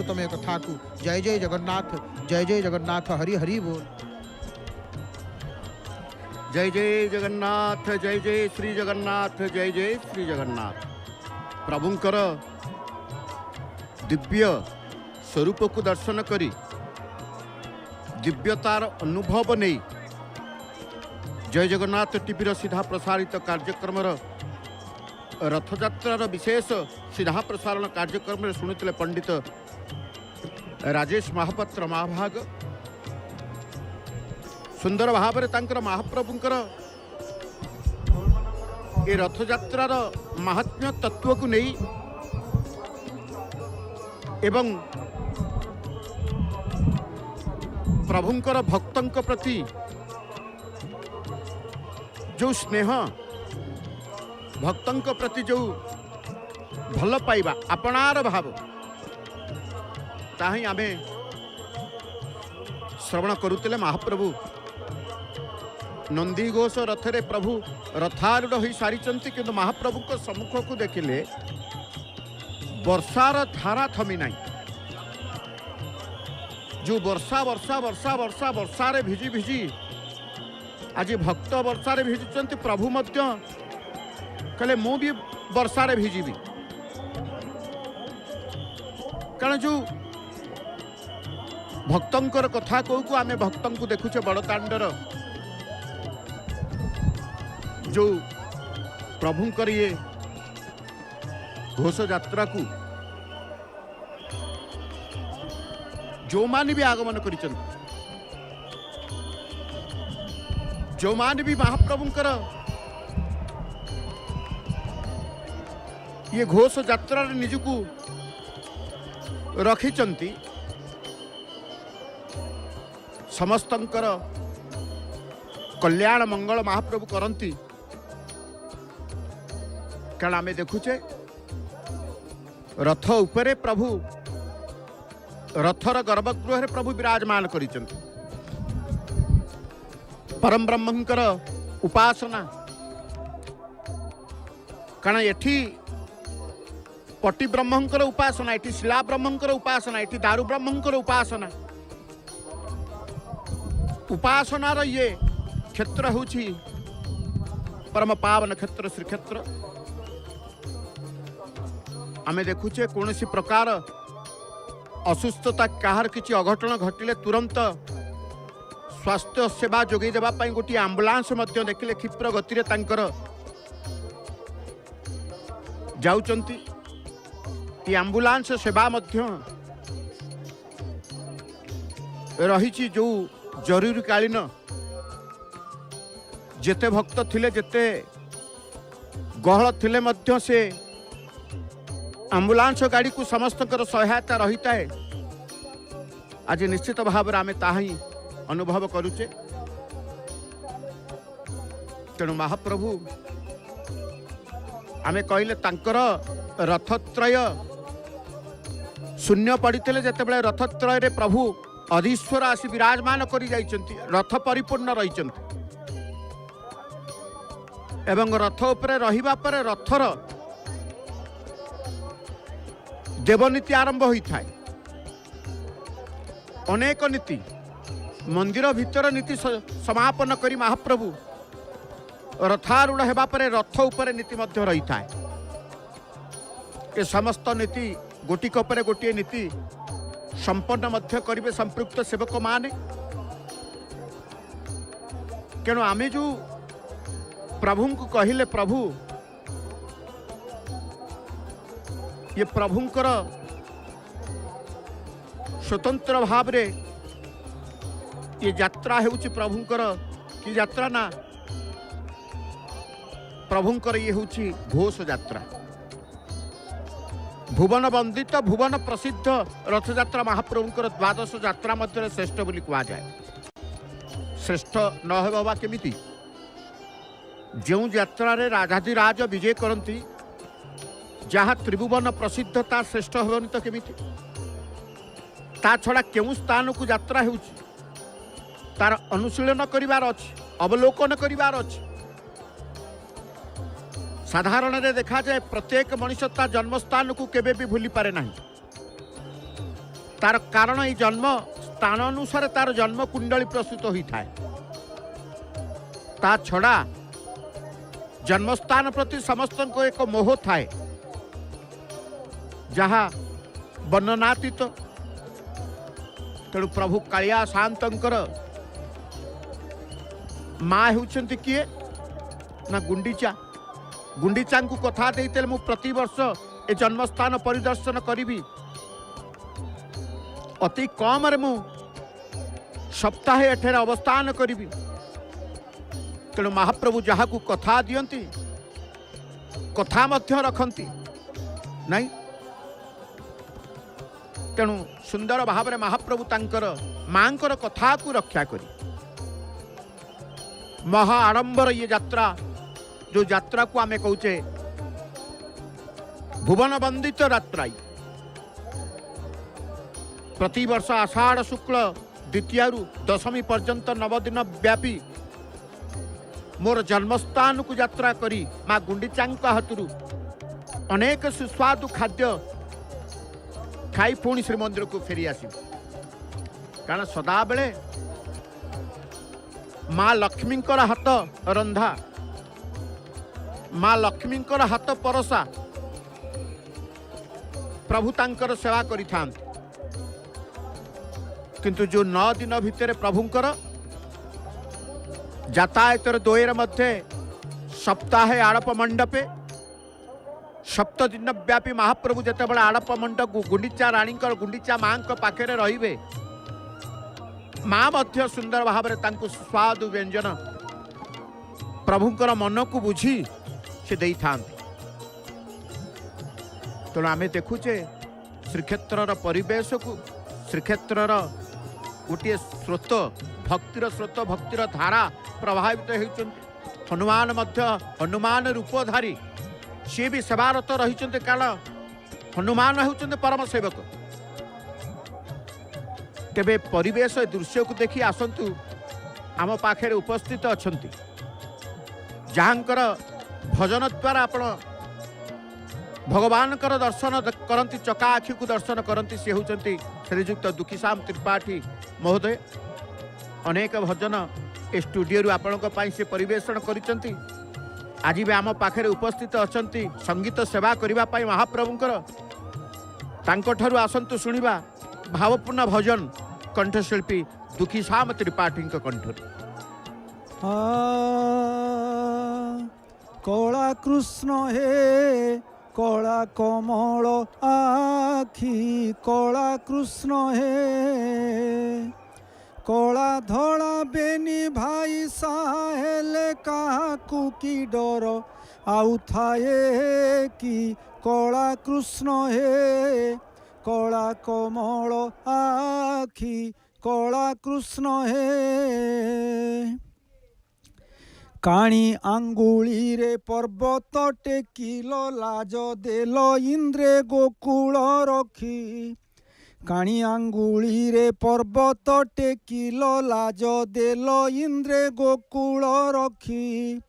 तमें कथा को। जय जय जगन्नाथ, जय जय जगन्नाथ, हरि हरि बोल। जय जय जगन्नाथ, जय जय श्री जगन्नाथ, जय जय श्री जगन्नाथ। प्रभुंकर दिव्य स्वरूप को दर्शन करी दिव्यतार अनुभव नहीं जय जगन्नाथ टीवी सीधा प्रसारित कार्यक्रम रथयात्रार विशेष सीधा प्रसारण कार्यक्रम शुणुते पंडित राजेश महापात्र महाभाग सुंदर भाव में महाप्रभुंकर ये रथयात्रार महात्म्य तत्व को नहीं एवं प्रभुंकर भक्तों प्रति जो स्नेह भक्तों प्रति जो भल पाइबा अपनार भाव ताही आमे श्रवण करुले। महाप्रभु नंदीघोष रथरे प्रभु रथारूढ़ हो सारी किंतु महाप्रभु को सम्मुख को देखिले वर्षार धारा थमी नहीं। जो वर्षा वर्षा वर्षा वर्षा वर्षा रे भिजी भिजी आज भक्त वर्षा रे भिजुचंती प्रभु मध्य कहले मु भी वर्षा रे भिजीबी कारण जो भक्तंकर कथा कहू को आमे भक्तों को देखुचे बड़दाण्डर जो प्रभुंकर ये घोष यात्रा को जो मान भी आगमन करिचन जो मान भी महाप्रभुंकर ये घोष यात्रा निजकू रखिचंती समस्तंकर कल्याण मंगल महाप्रभु करंती कारण आमे देखुचे रथ उपरे प्रभु रथर गर्भगृह प्रभु विराजमान करिचंती परम ब्रह्मंकर उपासना कारण एठी पट्टी ब्रह्मंकर उपासना एठी शिला ब्रह्मंकर उपासना एठी दारू ब्रह्मंकर उपासना उपासनार ये क्षेत्र होछि परम पावन क्षेत्र श्री क्षेत्र। आमे देखुचे कौनसी प्रकार असुस्थता कहार किछि अघटन घटिले तुरंत स्वास्थ्य सेवा जोगई देबा पई गोटी एम्बुलेंस मध्य देखिले क्षिप्र गति रे तांकर जाउचंती। ये एम्बुलेंस सेवा मध्य रहिछि जो जरूरी कालीन जेते भक्त थिले जेते गहल थिले मध्य से एम्बुलेंस गाड़ी को समस्तकर सहायता रही है। आज निश्चित भाव में आमे ताही अनुभव करुचे। तेणु महाप्रभु आमे कहले तांकर रथत्रय शून्य पड़ते जिते रथत्रय रे प्रभु अधीश्वर आसी विराजमान करी जाइछंती रथ परिपूर्ण रहिछंती एवं रथ उपरे रहिबा परे रथर देवनीति आरंभ होता है। अनेक नीति मंदिर भितर नीति समापन करी महाप्रभु रथारूढ़ हेबा परे रथ उपरे नीति मध्य रही है। ये समस्त नीति गोटिक परे गोटे नीति संपन्न मध्य करिवे संपृक्त सेवक माने। केणु आमे जो प्रभु को कहले प्रभु ये प्रभुंकर स्वतंत्र भाव रे ये यात्रा हेउची प्रभुंकर की यात्रा ना प्रभुंकर ये होची घोष यात्रा भुवन वंदित भुवन प्रसिद्ध रथ यात्रा महाप्रभुंकर द्वादश यात्रा मध्य श्रेष्ठ बोली कहा जाए। श्रेष्ठ न हेबा केमिति जो यात्रा रे राजाधिराज विजय करती जहाँ त्रिभुवन प्रसिद्धता श्रेष्ठ हेबनी तो केमिति ता छड़ा केउ स्थान को यात्रा हेउची तार अनुशीलन करिवार अछि अवलोकन करिवार अछि। साधारण रे देखा जाए प्रत्येक मनुष्य ता जन्मस्थान को केबे भी भूली पारे नहीं तार कारण ये जन्म स्थान अनुसार तार जन्म कुंडली प्रस्तुत होता है। ता छड़ा जन्मस्थान प्रति समस्त को एक मोह थाए जहाँ वर्णनातीत। तेणु प्रभु कालिया शांतर माँ होउछन्ति किए ना गुंडीचा। गुंडीचा को कथा देते मु प्रति वर्ष ए जन्मस्थान परिदर्शन करी अति कम रे मु सप्ताहे एठे अवस्थान करी। तेणु महाप्रभु जहाँ को कथा दियंती कथा मध्य रखती नहीं। तेणु सुंदर भाव में महाप्रभु तांकर मांकर कथा को रक्षा करी महा आडंबर ये यात्रा जो यात्रा को आमे कहूचे भुवन वंदित यात्रा। प्रति वर्ष आषाढ़ शुक्ल द्वितीय दशमी पर्यंत 9 दिन व्यापी मोर जन्मस्थान को यात्रा करी माँ गुंडीचांक हाथरू अनेक सुस्वादु खाद्य खाई पुणी श्रीमंदिर को फेरी आस। कारण सदा बेले माँ लक्ष्मी हाथ रंधा माँ लक्ष्मी हाथ परसा प्रभु तांकर सेवा करि थांत। किंतु जो 9 दिन भितर प्रभुंकर यातायातर द्वयर मध्य सप्ताहे आड़प मंडपे 7 दिन व्यापी महाप्रभु जिते बड़े आड़प मंडप गुंडीचा रानी गुंडीचा माँ पाखे रे माँ मध्य सुंदर भाव में तांको स्वाद व्यंजन प्रभुंकर मन को बुझी से दे था। तेणु आम देखुचे श्रीक्षेत्र परिवेश को श्रीक्षेत्र गोटे स्रोत भक्तिर स्रोत भक्तिर धारा प्रभावित होती। हनुमान मध्य हनुमान रूपधारी सी भी सेवारत रही। कारण हनुमान होती परम सेवक। तेबे परिवेश दृश्य को देखी आसतु आम पाखे उपस्थित अच्छा जहाँकर भजन द्वारा आपण भगवान दर्शन करती चका आखि को दर्शन करती सी होती श्रीजुक्त दुखीश्याम त्रिपाठी महोदय। अनेक भजन ए स्टूडियो आपण से परिवेषण करिसेंती। आज भी आम पाखे उपस्थित अच्छा संगीत सेवा करने महाप्रभुंकर तांको ठारू आसंतु शुणिबा भावपूर्ण भजन कंठशिल्पी दुखीश्याम त्रिपाठी कंठ। कला कृष्ण हे कला कमल आखि कला कृष्ण हे कला धड़ा बेनी भाई साहेले काकू की डर आउ थाए कि कला कृष्ण हे कला कमल आखि कला कृष्ण हे काणी आंगुली रे पर्वत टेकिल लाज देल इंद्रे गोकुल रखी काणी आंगुली रे पर्वत टेकिल लाज देल इंद्रे गोकुल रखी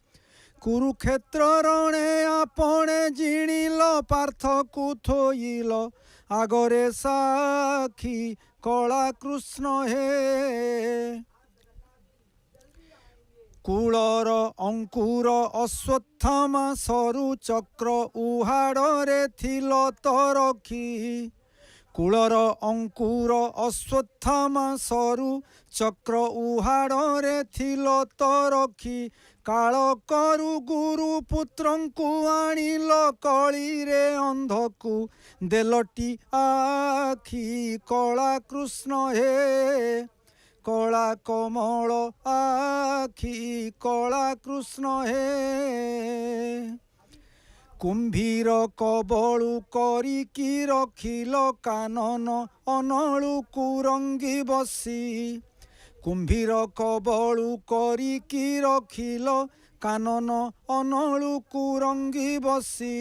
कुरुक्षेत्र रणे आपणे जिणिल पार्थ को थोइल आगरे साखी कला कृष्ण हे कूलर अंकुर अश्वत्थामा सरु चक्र उहाड़े थिल तरखी कूलर अंकुर अश्वत्थामा सरु चक्र उहाड़े थिल तरखी काल करु गुरु पुत्रंकु आनिल कली रे अंधकु देलटी आखि कला कृष्ण हे कला कमल आखि कला कृष्ण हे कुंभीर कबळु करिकी रखिल कानन अनळु कुरंगी बसी कुंभीर कबळु करिकी रखिल कानन अनळु कुरंगी बसी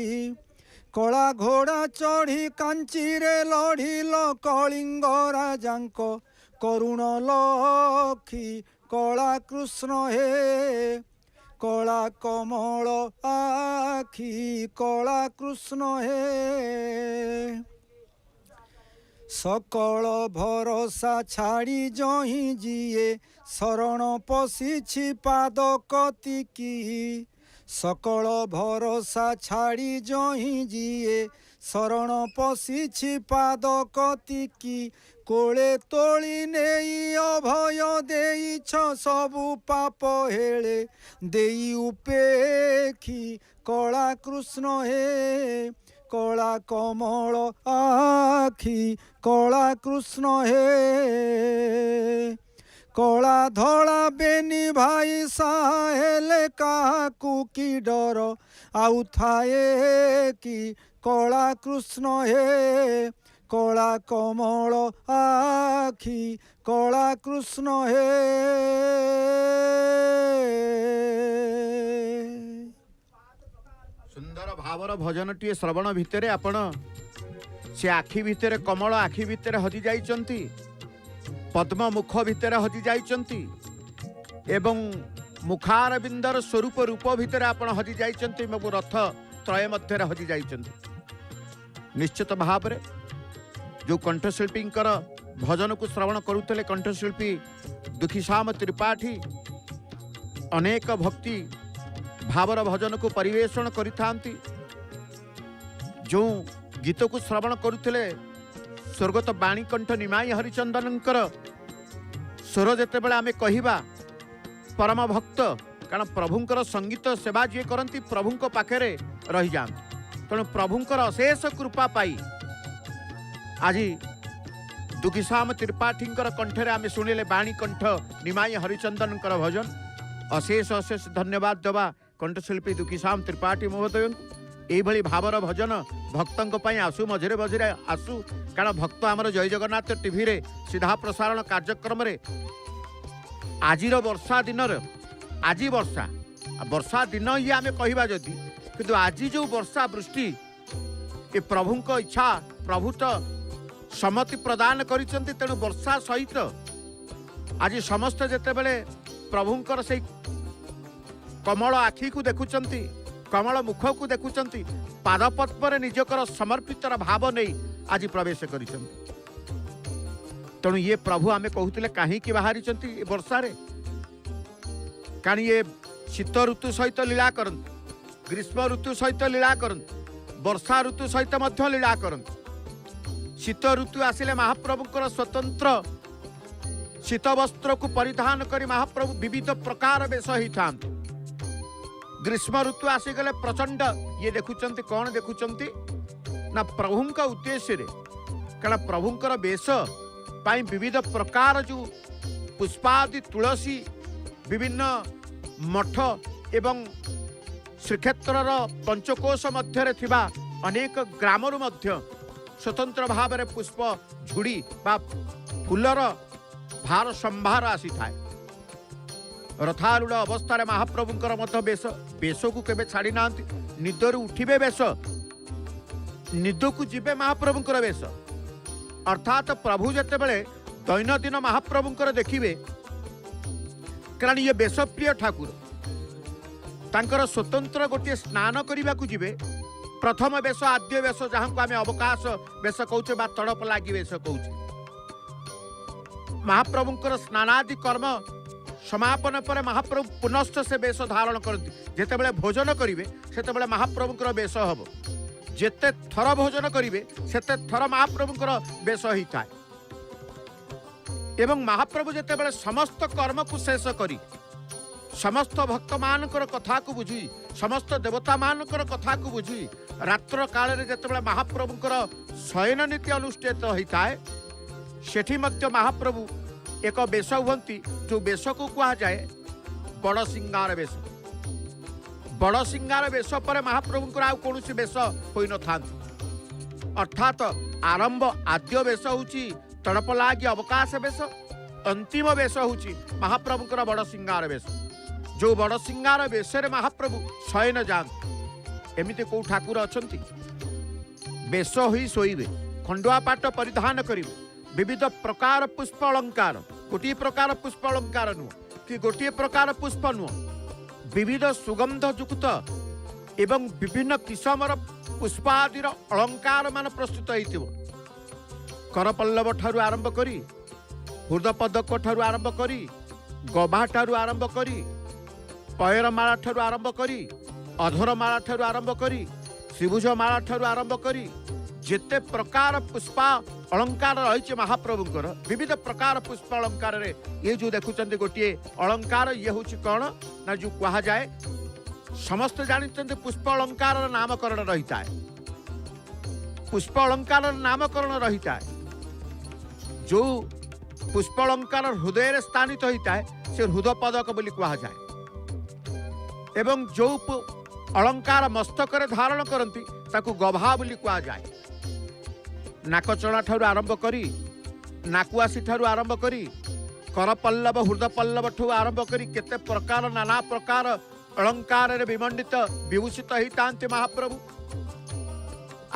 कला घोड़ा चढ़ी कांची रे लढ़िल कलिंग राजांक करुण लखी कला कृष्ण हे कला कमल आखि कला कृष्ण हे सकल भरोसा छाड़ी जही जिए शरण पशिछि पाद कतिकी सकल भरोसा छाड़ी जही जिए शरण पशिछि पाद कतिकी कोले तोली नेई अभय देइछ सबु पाप हेले देई उपेखी कला कृष्ण हे कला कमल आखि कला कृष्ण हे कला धड़ा बेनी भाई साहेले काकू की डर आउ थाए कि कला कृष्ण हे कला कमल आखि कला कृष्ण हे। सुंदर भावर भजनटीए श्रवण भितर आपण से आखि भितर कमल आखि भितर हजि जाइचंती पद्म मुख भितर हजि जाइचंती एवं मुखार बिंदर स्वरूप रूप भितर आपण हजि जाइचंती मो रथ त्रय मध्य हजि जाइचंती। निश्चित भाव रे जो कंठशिल्पी भजन को श्रवण करुले कंठशिल्पी दुखीश्याम त्रिपाठी अनेक भक्ति भावर भजन को परिवेषण करिथांती जो गीत को श्रवण करुले स्वर्गत बाणीकंठ निमाई हरिचंदनकर स्वर जेतेबेले आमे कहिबा परम भक्त कारण प्रभुंकर संगीत सेवा जी करती प्रभुंक पाखे रही जाती तेणु प्रभुंकर अशेष कृपा पाई आज दुखीश्याम त्रिपाठींकर कंठरे आमे शुणिले बाणीकंठ निमाई हरिचंदनकर भजन अशेष अशेष धन्यवाद देवा कंठशिल्पी दुखीश्याम त्रिपाठी महोदय एभली भावर भजन भक्तों आसू मझे मझे आसू कारण भक्त आमर जय जगन्नाथ टीवी रे सीधा प्रसारण कार्यक्रम रे आजिर वर्षा दिन आज वर्षा दिन ही आम कहवा जदि किंतु आज जो वर्षा वृष्टि ये प्रभु इच्छा प्रभु तो सम्मति प्रदान करिसेंति तेणु वर्षा सहित आज समस्त जेतेबेले प्रभुंकर से कमल आखि को देखुचंती कमल मुख को देखुचंती पादपद्म निजकर समर्पितर भाव नहीं आज प्रवेश करिसेंति तेणु ये प्रभु आमे कहूतिले कहीं बाहरी वर्षा रे कारण ये शीत ऋतु सहित लीला करंती ग्रीष्म ऋतु सहित लीला करंती वर्षा ऋतु सहित मध्य लीला करंती शीत ऋतु आसिले महाप्रभुंकर स्वतंत्र शीत वस्त्र को परिधान करी महाप्रभु विविध प्रकार वेश होता ग्रीष्म ऋतु आसीगले प्रचंड ये देखुचंती कौन देखुचंती ना प्रभुंका उद्देश्य रे कारण प्रभुंकर वेश पाई विविध प्रकार जो पुष्पादि तुलसी विभिन्न मठ एवं श्रीक्षेत्रर पंचकोश मध्य थिबा अनेक ग्रामरु मध्य स्वतंत्र भाव में पुष्प झुड़ी बा फूलर भार संभार आसी थाए रथारूढ़ अवस्था महाप्रभुंकर मत बेश बेश को केबे छाड़ी ना निदर उठिबे बेश निद को जीवे महाप्रभुंकर बेश अर्थात प्रभु जेतेबेले दैनंदिन महाप्रभुंकर देखिबे कारण ये बेशप्रिय ठाकुर तांकर स्वतंत्र गोटे स्नान करने को जीवे प्रथम बेश आद्य बेश जहाँ को आम अवकाश बेश कौचे बा तड़प लगी बेश कौचे महाप्रभुंकर स्नानादि कर्म समापन पर महाप्रभु पुनश्च से बेश धारण करती जितेबाला भोजन करेंगे से महाप्रभुंकर बेश हम जेते थर भोजन करेंगे सेते थर महाप्रभुंकर बेश होता है एवं महाप्रभु जितेबाला समस्त कर्म को शेष करी समस्त भक्त मानकर कथा को बुझी समस्त देवता मानकर कथा को बुझी रात्र काल जितेबाला महाप्रभुंकर शयन नीति अनुष्ठित होता है सेठी मध्य महाप्रभु एक बेश हुंती जो बेश को कहा जाए बड़ सिंगार बेश बड़ सिंगार बेश पर महाप्रभुंकर आउ कौन बेश हो न था अर्थात आरंभ आद्य बेश होची तड़प लागी अवकाश बेश अंतिम बेश होची महाप्रभुंकर बड़ सिंगार बेश जो बड़ सिंगार बेश महाप्रभु शयन जाते एमती कौ ठाकुर अच्छा बेश ही शोइबे खंडुआ पाट परिधान करेंगे विविध प्रकार पुष्प अलंकार गोटे प्रकार पुष्प अलंकार नुह कि गोटे प्रकार पुष्प नुह विविध सुगंध युक्त एवं विभिन्न किसमर पुष्पादिर अलंकार मान प्रस्तुत करपल्लव ठारू आरंभ करी हृदपदक ठारू आरंभ करी गभा ठारू आरंभ करी पयरमाला ठारू आरंभ करी अधरमाला ठारू आरंभ करी त्रिभुजमाला ठारू आरंभ करी जेते प्रकार पुष्पा अलंकार रही महाप्रभुंकर विविध प्रकार पुष्प अलंकार रे ये जो देखुचंदी गोटे अलंकार ये हूँ कौन ना जो कहा जाए समस्त जानते पुष्प अलंकार नामकरण रही है पुष्प अलंकार नामकरण रही है जो पुष्प अलंकार हृदय स्थानित होता है से हृदय पदक बोली कहा जाए एवं जो अलंकार मस्तक धारण करती ताकू गभा बोली कहा जाए नाकचणा ठारू आरंभ करी नाकुआसी ठारू आरंभ करी करपल्लव हृदय पल्लव ठू आरंभ करी केते प्रकार नाना प्रकार अलंकार रे विमंडित विभूषित होता महाप्रभु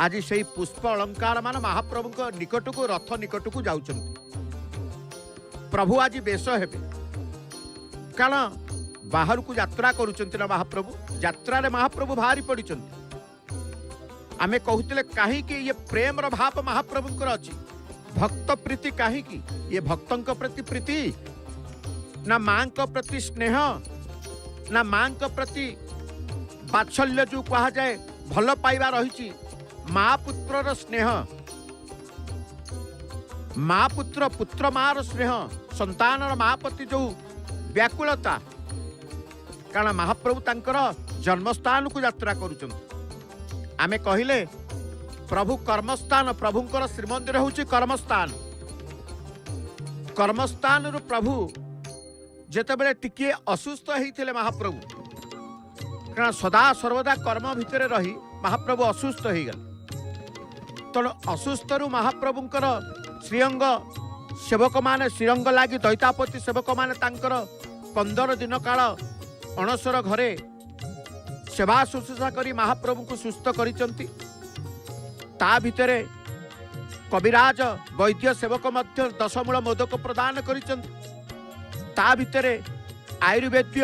आज से पुष्प अलंकार मान महाप्रभु निकट को रथ निकट को जाऊँ प्रभु आज बेश हेबे कारण बाहर को यात्रा करुचंती ना महाप्रभु यात्रा रे महाप्रभु बाहरी पड़िचंती आमे कहते कहीं ये प्रेम भाव महाप्रभु अच्छी भक्त प्रीति कहीं ये भक्तों प्रति प्रीति ना माँ प्रति स्नेह ना माँ प्रति बात्सल्य जो कहा जाए भल पाइबा रही माँ पुत्र स्नेह माँ पुत्र पुत्र मार स्नेह संतान माँ प्रति जो व्याकुलता कारण महाप्रभु तांकर जन्मस्थान को यात्रा करुचंती आमे कहले प्रभु कर्मस्थान प्रभुंकर श्रीमंदिर होची कर्मस्थान कर्मस्थान रु प्रभु जेतेबेले टिके असुस्थ होइथिले महाप्रभु कारण सदा सर्वदा कर्म भितर रही महाप्रभु असुस्थ हो गले तेणु असुस्थ रु महाप्रभुंकर श्रीअंग सेवक माने श्रीअंग लागी दैतापति सेवक माने तांकर 15 दिन काल अणसर घरे सेवा शुश्रूषा करी महाप्रभु को सुस्थ करिचंती ता भितरे कविराज वैद्य सेवक मध्य 10 मूल मोदक प्रदान करिचंती ता भितरे आयुर्वेद्य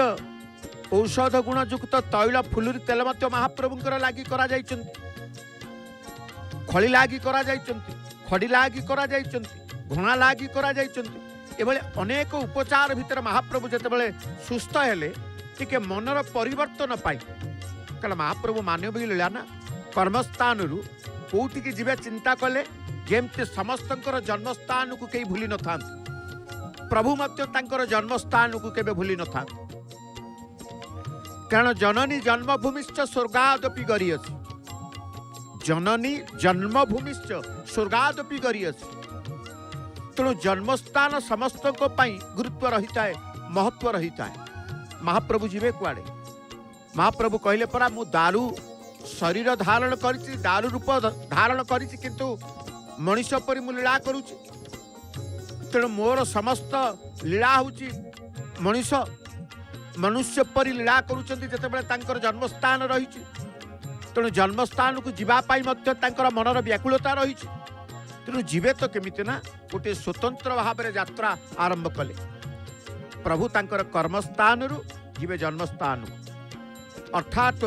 औषध गुण युक्त तैल फुलुरी तेल मध्य महाप्रभुंकर लागी करा जाइचंती खली लागी करा जाइचंती खड़ी लागी करा जाइचंती घुणा लागी करा जाइचंती एभले अनेक उपचार भितर महाप्रभु जेतेबेले सुस्थ हेले टिके मनर परिवर्तन पाई कारण महाप्रभु मानवीय लीला ना कर्मस्थान रु कौटी की जीवे चिंता कले जेमती समस्त जन्मस्थान को कई भूली न था प्रभु मध्य तांकर जन्मस्थान को केबे भूली न था कारण जननी जन्मभूमिश्च स्वर्गादपि गरियसी जननी जन्मभूमिश्च स्वर्गादपि गरियसी तेणु जन्मस्थान समस्त गुरुत्व रही है महत्व रही है महाप्रभु जीवे कुआड़े महाप्रभु कहले परा मु दारू शरीर धारण करिछि दारू रूप धारण करिछि किंतु मनुष्य परि मु लीला करूछि तेणु मोर समस्त लीला होछि मनुष्य मनुष्य परि लीला करूछन्ति जेतेबेले तांकर जन्मस्थान रहिछि तेणु जन्मस्थान को जीवा पाई मध्य तांकर मनर व्याकुलता रहिछि तेणु जीवे तो केमिति ना गोटे स्वतंत्र भाव में यात्रा आरंभ कले प्रभु तांकर कर्मस्थान रु जीवे जन्मस्थान अर्थात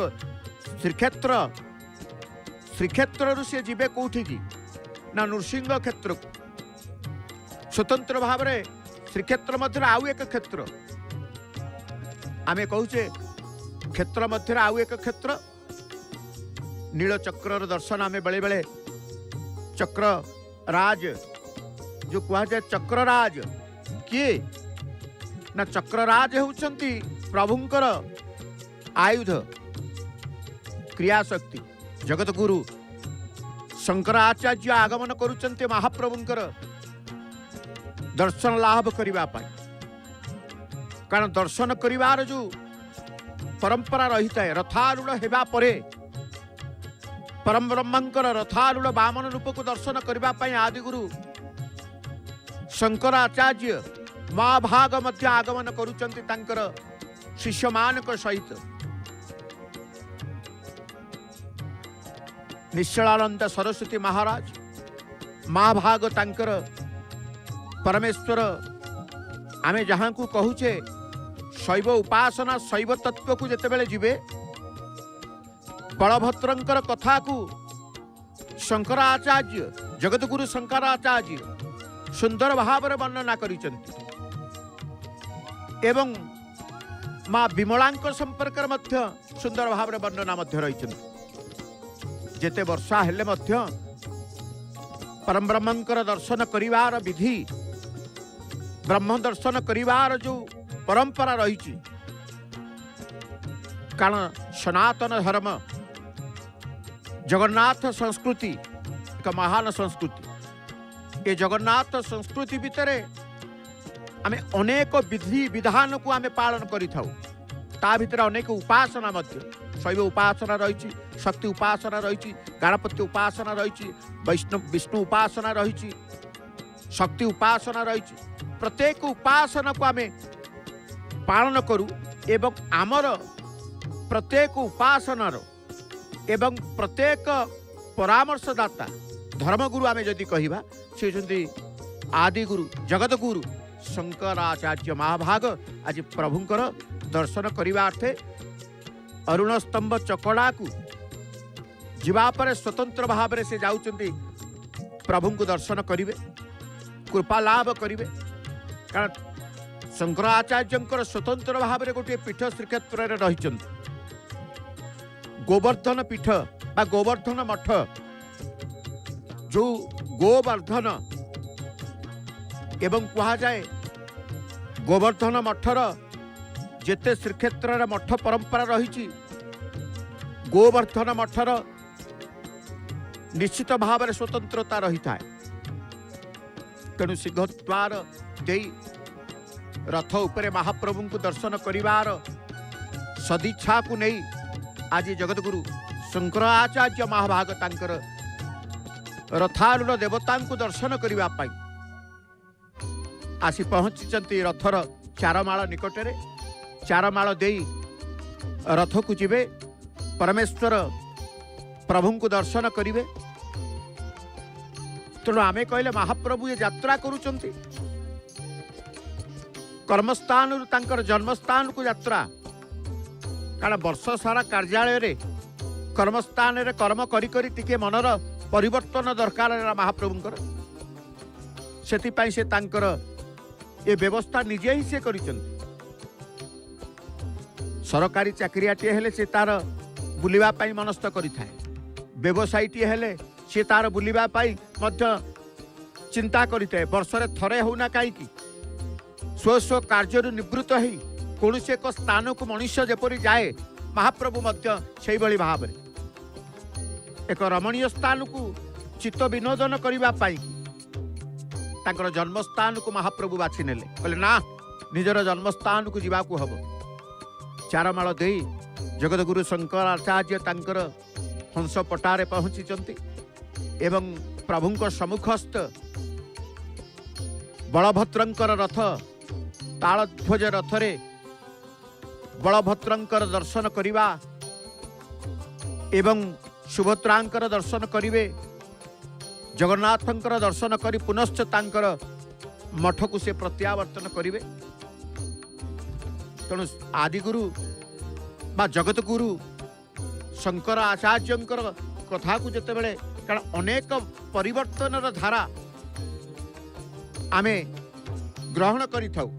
श्रीक्षेत्र श्रीक्षेत्र रु से जीवे कौठी की ना नृसिंह क्षेत्र को स्वतंत्र भाव में श्रीक्षेत्र मध्य आउ एक क्षेत्र आमे कहूचे क्षेत्र मध्य आउ एक क्षेत्र नीलचक्र दर्शन आमे बेले बेले चक्र राज जो कहा जाए चक्रराज किए ना चक्रराज होउछंती प्रभुंकर आयुध क्रियाशक्ति जगत गुरु शंकराचार्य आगमन करुचंती महाप्रभुंकर दर्शन लाभ करिबा पाई कारण दर्शन करिवार जो परंपरा रही है रथारूढ़ हेबा परे परम ब्रह्मंकर रथारूढ़ वामन रूप को दर्शन करिबा पाई आदिगुरु शंकराचार्य महाभाग मध्य आगमन करुचंती तांकर शिष्य मानक सहित निश्चलानंद सरस्वती महाराज महाभाग तांकर परमेश्वर आमे जहां को कहूचे शैव उपासना शैव तत्व को जेतेबेले जीवे बलभद्रंकर कथा को शंकराचार्य जगतगुरु शंकराचार्य सुंदर भाव वर्णना करिसेंति एवं माँ विमला संपर्क मध्य सुंदर भाव वर्णना मध्य रही जेते वर्षा हेले मध्य परम ब्रह्मंकर दर्शन करिवार विधि ब्रह्म दर्शन करिवार जो परंपरा रही कारण सनातन धर्म जगन्नाथ संस्कृति एक महान संस्कृति। ये जगन्नाथ संस्कृति भितर आमे अनेक विधि विधान को आमे पालन करि थाउ। ता भितर अनेक उपासना मध्य शैव उपासना रही, शक्ति उपासना रही, गणपति उपासना रही, विष्णु उपासना रही, शक्ति उपासना रही। प्रत्येक उपासना को आमे पालन करू एवं आमर प्रत्येक उपासनार एवं प्रत्येक परामर्शदाता धर्मगुरु आमे जदि कहिबा से जंती आदिगुरु जगतगुरु शंकराचार्य महाभाग आज प्रभुंकर दर्शन करने अर्थे अरुण स्तंभ चकड़ा को जीवा पर स्वतंत्र भाव में से जाउचंती प्रभु को दर्शन करिवे, कृपा लाभ करिवे। कारण शंकराचार्य स्वतंत्र भाव में गोटे पीठ श्रीक्षेत्र में रही गोवर्धन पीठ बा गोवर्धन मठ जो गोवर्धन एवं कहा जाए गोवर्धन मठर जेते श्रीक्षेत्र मठ परंपरा रही गोवर्धन मठर निश्चित भाव में स्वतंत्रता रही था। तेणु सिंहद्वार दे रथ उपरे महाप्रभु को दर्शन करिवार सदिच्छा को नहीं आज जगतगुरु शंकराचार्य महाभाग तांकर रथारूढ़ देवता को दर्शन करिवा पाई आसी पहुंची रथर चारमाळ निकटरे। चारमाळ देई रथ को जीवे परमेश्वर प्रभु को दर्शन करिवे। तेणु आमे कहले महाप्रभु ये यात्रा करुचंती कर्मस्थान तांकर जन्मस्थान को यात्रा कारण वर्ष सारा कार्यालय रे कर्मस्थान रे कर्म करी करी टिके मनर परिवर्तन दरकार महाप्रभुंकर सेतिपाई से तांकर ये व्यवस्था निजे ही से करिचंती। सरकारी चाकरियाटे हेले से तार बुलिबा पाई मनस्थ करिथाए, व्यवसायीटी हेले से तार बुलिबा पाई मध्य चिंता करिथाए। वर्षरे थरे होना कहीं स्व स्व कार्य निवृत्त ही कौन से एक स्थान को मनुष्य जेपरी जाए महाप्रभु मध्य से भाव में एक रमणीय स्थान को चित्त विनोदन करने पाई तांकर जन्मस्थान को महाप्रभु बाछि नेले कहले ना निजर जन्मस्थान को जीवाकू हब। चारमाळ देई जगतगुरु शंकराचार्य तांकर हंस पटारे पहुंची एवं प्रभुंक सम्मुखस्थ बलभद्रंकर रथ तालध्वज रथरे बलभद्रंकर दर्शन करिवा एवं सुभद्रांकर दर्शन करिवे, जगन्नाथंकर दर्शन करी पुनश्च तांकर मठ को से प्रत्यावर्तन करिवे। तेणु आदिगुरु बा जगतगुरु शंकर आचार्यंकर कथा को जते बेले कारण अनेक परिवर्तन धारा आमे ग्रहण करि थाउ।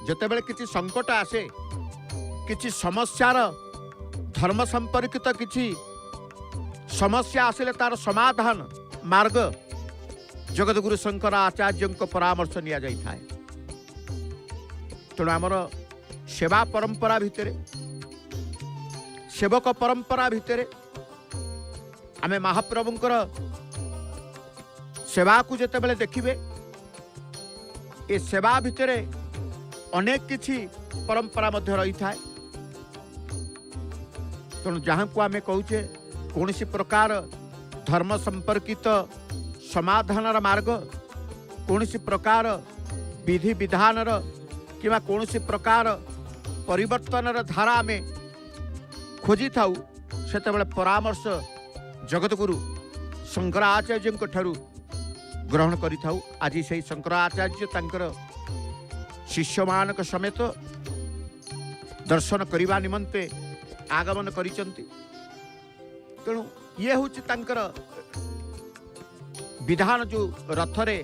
जते बेले किछि संकट आसे किछि समस्यार धर्म संपर्कित किछि समस्या आसिले तार समाधान मार्ग जगतगुरु शंकर आचार्य परामर्श निया जाई थाए। तेणु आमर सेवा परंपरा भितरे सेवक परंपरा भितरे आमे महाप्रभुंकर सेवा को जेते बेले देखिबे ए सेवा भितरे अनेक किछि परंपरा मध्य रही थाए। तेणु जहाँ को आमे कहूचे कौन सी प्रकार धर्म संपर्कित समाधान मार्ग कौन सी प्रकार विधि विधान किंवा कौन सी प्रकार परिवर्तन धारा आमे खोजी थाउ सेतेबेले परामर्श जगतगुरु शंकराचार्य ठारू ग्रहण करि थाउ। आज से शंकराचार्य तांकर शिष्य मानक समेत दर्शन करने निमंते आगमन करिसंती। तेणु ये हूँ तांकर विधान जो रथरे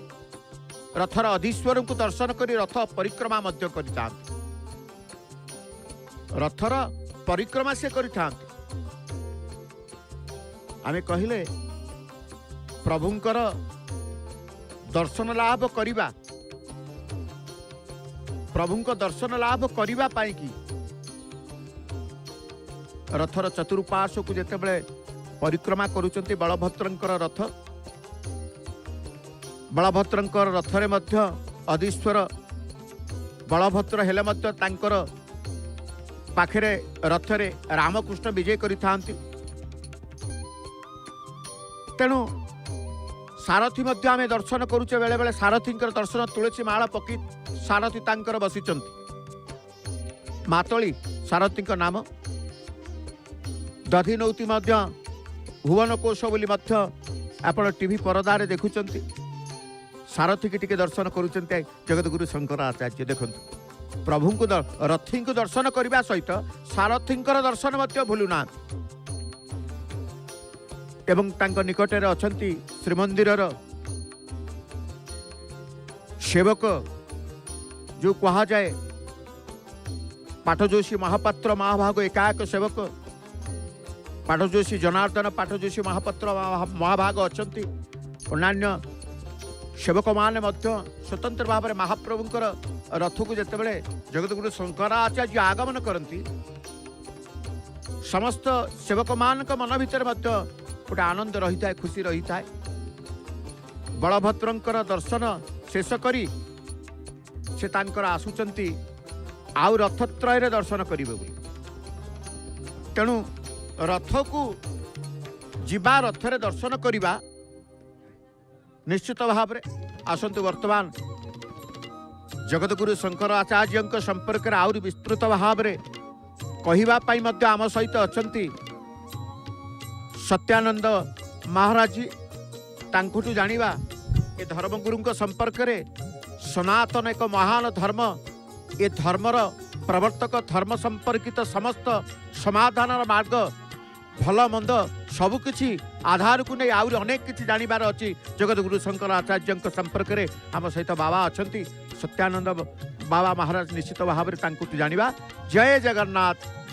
रथर अधीश्वर को दर्शन कर रथ परिक्रमा कर रथर परिक्रमा से आमे कहले प्रभुंकर दर्शन लाभ करिबा प्रभुंक दर्शन लाभ करिबा पाई कि रथर चतुर्पार्श्व को जेते बेले परिक्रमा करुचंती बलभद्रंकर रथ बलभद्रंकर रथरे मध्य अधीश्वर बलभद्र हेले मध्य तांकर पाखरे रथरे रामकृष्ण विजय करिथांती तेणु सारथी मध्य आमे दर्शन करुचे बेले बेले सारथींकर दर्शन तुलसी माला पकी सारथी तांकर बसिचंती मातली सारथींकर नाम दधि नौती मध्य भुवन कोश बोली मध्य आपण टीवी परदारे देखुचंती सारथी की टिके दर्शन करुचंती जगतगुरु शंकर आचार्य देखंतु प्रभु को रथी को दर्शन करने सहित सारथींकर दर्शन मध्य भूलुना एवं तांको निकटे अछंती श्रीमंदिर सेवक जो कहा जाए पाठजोशी महापात्र महाभाग एकाक सेवक पाठजोशी जनार्दन पाठजोशी महापात्र महाभाग अछंती अन्य सेवक माने मध्य स्वतंत्र भाव में महाप्रभुंकर रथ को जिते बड़े जगतगुरु शंकराचार्य आगमन करती समस्त सेवक मान मन भितर गोटे आनंद रही था खुशी रही था बलभद्रंकर दर्शन शेष करी से तांकर आसुचंती आउ रथत्रय दर्शन करेंगे तेणु रथ को जीवा रथरे दर्शन करवा निश्चित भाव में आसतु वर्तमान जगतगुरु शंकर आचार्य संपर्क में आहुरी विस्तृत भाव में कहवाई आम सहित अच्छा सत्यानंद महाराज जी तांकुठु जानिबा ए धर्मगुरु संपर्क में सनातन एक महान धर्म ए धर्मर प्रवर्तक धर्म संपर्कित समस्त समाधान मार्ग भल मंद सबकि आधार को नहीं आहुरी अनेक किसी जानिबार अच्छी जगतगुरु शंकर आचार्य संपर्क में आम सहित बाबा अच्छा सत्यानंद बाबा महाराज निश्चित भाव में जानिबा। जय जगन्नाथ।